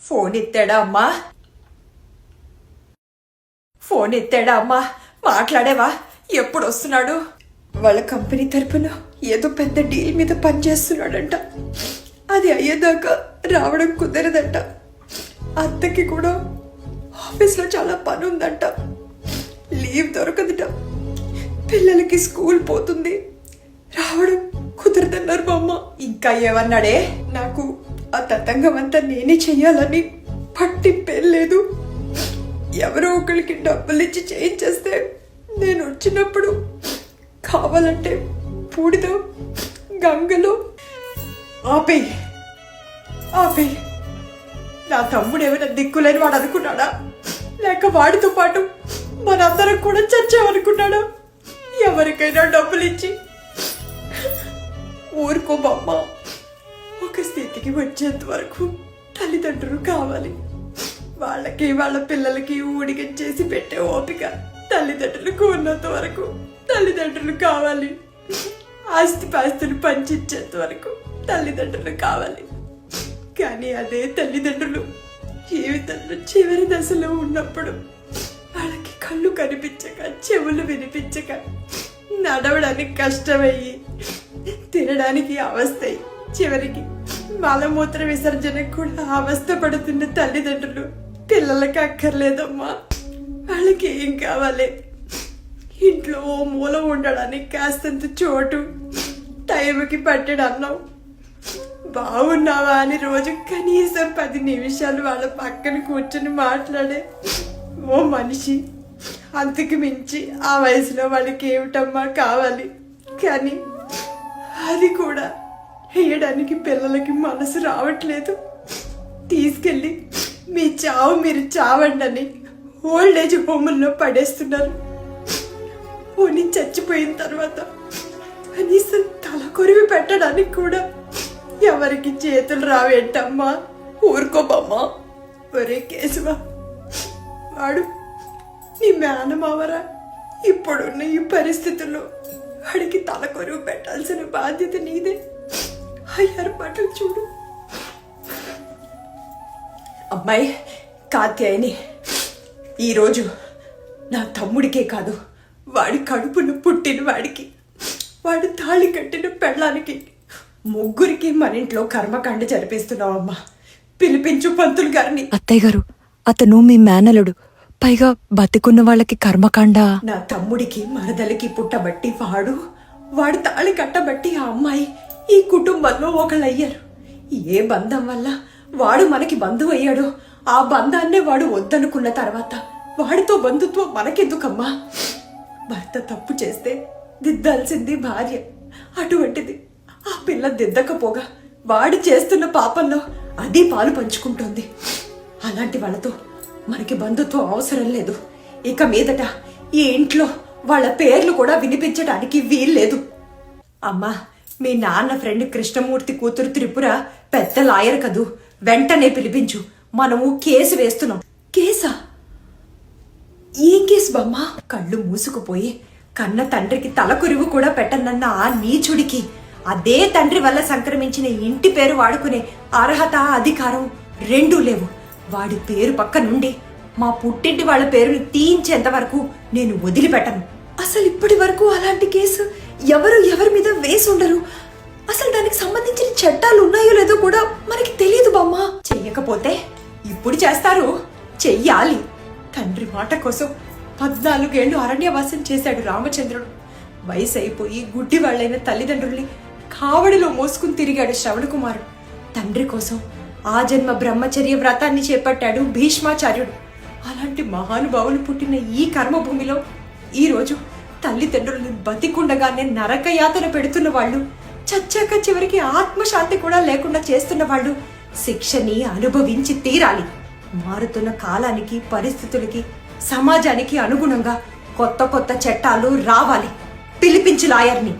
Phone ఎత్తాడా అమ్మా? Phone ఎత్తాడా అమ్మా? మాట్లాడేవా? ఎప్పుడు వస్తున్నాడు? వాళ్ళ కంపెనీ తరపున ఏదో పెద్ద డీల్ మీద పనిచేస్తున్నాడంట. అది అయ్యేదాకా రావడం కుదరదంట. అత్తకి కూడా ఆఫీస్లో చాలా పని ఉందంట. లీవ్ దొరకదుట. పిల్లలకి స్కూల్ పోతుంది, రావడం కుదరదన్నారు మా అమ్మ. ఇంకా ఏమన్నాడే? నాకు ఆ తతంగం అంతా నేనే చెయ్యాలని పట్టింపేలేదు. ఎవరో ఒకరికి డబ్బులు ఇచ్చి చేయించేస్తే నేను వచ్చినప్పుడు కావాలంటే పూడితో గంగలో ఆపేయి. నా తమ్ముడు ఏమైనా దిక్కులేని వాడు అనుకున్నాడా? లేక వాడితో పాటు మనందరం కూడా చచ్చామనుకున్నాడా? ఎవరికైనా డబ్బులు ఇచ్చి ఊరుకో బామ్మ. ఒక స్థితికి వచ్చేంత వరకు తల్లిదండ్రులు కావాలి. వాళ్ళకి వాళ్ళ పిల్లలకి ఊడిగ చేసి పెట్టే ఓపిక తల్లిదండ్రులకు ఉన్నంత వరకు తల్లిదండ్రులు కావాలి. ఆస్తిపాస్తులు పంచిచ్చేంత వరకు తల్లిదండ్రులు కావాలి. కానీ అదే తల్లిదండ్రులు జీవితంలో చివరి దశలో ఉన్నప్పుడు వాళ్ళకి కళ్ళు కనిపించక, చెవులు వినిపించక, నడవడానికి కష్టమయ్యి, తినడానికి అవస్థయి, చివరికి మలమూత్ర విసర్జనకు కూడా అవస్థ పడుతున్న తల్లిదండ్రులు పిల్లలకి అక్కర్లేదమ్మా. వాళ్ళకి ఏం కావాలి? ఇంట్లో ఓ మూల ఉండడానికి కాస్తంత చోటు, టైంకి పట్టెడు అన్నం, బాగున్నావా అని రోజు కనీసం 10 నిమిషాలు వాళ్ళ పక్కన కూర్చొని మాట్లాడే ఓ మనిషి. అంతకు మించి ఆ వయసులో వాళ్ళకి ఏమిటమ్మా కావాలి? కానీ అది కూడా వేయడానికి పిల్లలకి మనసు రావట్లేదు. తీసుకెళ్ళి మీ చావు మీరు చావండి అని ఓల్డ్ ఏజ్ హోముల్లో పడేస్తున్నారు. పోనీ చచ్చిపోయిన తర్వాత కనీసం తల కొరివి పెట్టడానికి కూడా ఎవరికి చేతులు రావేంటమ్మా? ఊరుకోబమ్మా. ఒరే కేశవ, వాడు నీ మేనమావరా. ఇప్పుడున్న ఈ పరిస్థితుల్లో వాడికి తల కొరువు పెట్టాల్సిన బాధ్యత నీదే. అయ్యారు మాటలు చూడు. అమ్మాయి కాత్యాయని, ఈరోజు నా తమ్ముడికే కాదు, వాడి కడుపును పుట్టిన వాడికి, వాడు తాళి కట్టిన పెళ్ళానికి, ముగ్గురికి మన ఇంట్లో కర్మకాండ జరిపిస్తున్నావమ్మా. పిలిపించు పంతులు గారిని. అత్తయ్య గారు, అతను మీ మేనలుడు, పైగా బతికున్న వాళ్ళకి కర్మకాండ. నా తమ్ముడికి మరదలికి పుట్టబట్టి వాడు తాళి కట్టబట్టి ఆ అమ్మాయి ఈ కుటుంబంలో ఒకళ్ళయ్యారు. ఏ బంధం వల్ల వాడు మనకి బంధువు అయ్యాడో ఆ బంధాన్నే వాడు వద్దనుకున్న తర్వాత వాడితో బంధుత్వం మనకెందుకమ్మా? భర్త తప్పు చేస్తే దిద్దాల్సింది భార్య. అటువంటిది ఆ పిల్ల దిద్దకపోగా వాడు చేస్తున్న పాపంలో అది పాలు పంచుకుంటోంది. అలాంటి వాళ్ళతో మనకి బంధుత్వం అవసరం లేదు. ఇక మీదట ఈ ఇంట్లో వాళ్ళ పేర్లు కూడా వినిపించడానికి వీల్లేదు. అమ్మా, మీ నాన్న ఫ్రెండ్ కృష్ణమూర్తి కూతురు త్రిపుర పెద్ద లాయర్ కదూ, వెంటనే పిలిపించు. మనము కేసు వేస్తున్నాం. కేసా? ఏం కేసు బామ్మా? కళ్ళు మూసుకుపోయి కన్న తండ్రికి తలకొరివు కూడా పెట్టనన్న ఆ నీచుడికి అదే తండ్రి వల్ల సంక్రమించిన ఇంటి పేరు వాడుకునే అర్హత, అధికారం రెండూ లేవు. వాడి పేరు పక్క నుండి మా పుట్టింటి వాళ్ళ పేరుని తీయించేంత వరకు నేను వదిలిపెట్టను. అసలు ఇప్పటి వరకు అలాంటి కేసు ఎవరి మీద వేసి ఉండరు. అసలు దానికి సంబంధించిన చట్టాలు ఉన్నాయో లేదో కూడా మనకి తెలియదు బామ్మా. చెయ్యకపోతే ఇప్పుడు చేస్తారు, చెయ్యాలి. తండ్రి మాట కోసం 14 ఏళ్లు అరణ్యవాసం చేశాడు రామచంద్రుడు. వయసు అయిపోయి గుడ్డి వాళ్ళైన తల్లిదండ్రుల్ని కావడిలో మోసుకుని తిరిగాడు శ్రవణకుమారుడు. తండ్రి కోసం ఆ జన్మ బ్రహ్మచర్య వ్రతాన్ని చేపట్టాడు భీష్మాచార్యుడు. అలాంటి మహానుభావులు పుట్టిన ఈ కర్మభూమిలో ఈరోజు తల్లిదండ్రులను బతికుండగానే నరకయాతన పెడుతున్న వాళ్ళు, చచ్చాక చివరికి ఆత్మశాంతి కూడా లేకుండా చేస్తున్న వాళ్ళు శిక్షని అనుభవించి తీరాలి. మారుతున్న కాలానికి, పరిస్థితులకి, సమాజానికి అనుగుణంగా కొత్త చట్టాలు రావాలి. పిలిపించి లాయర్ని.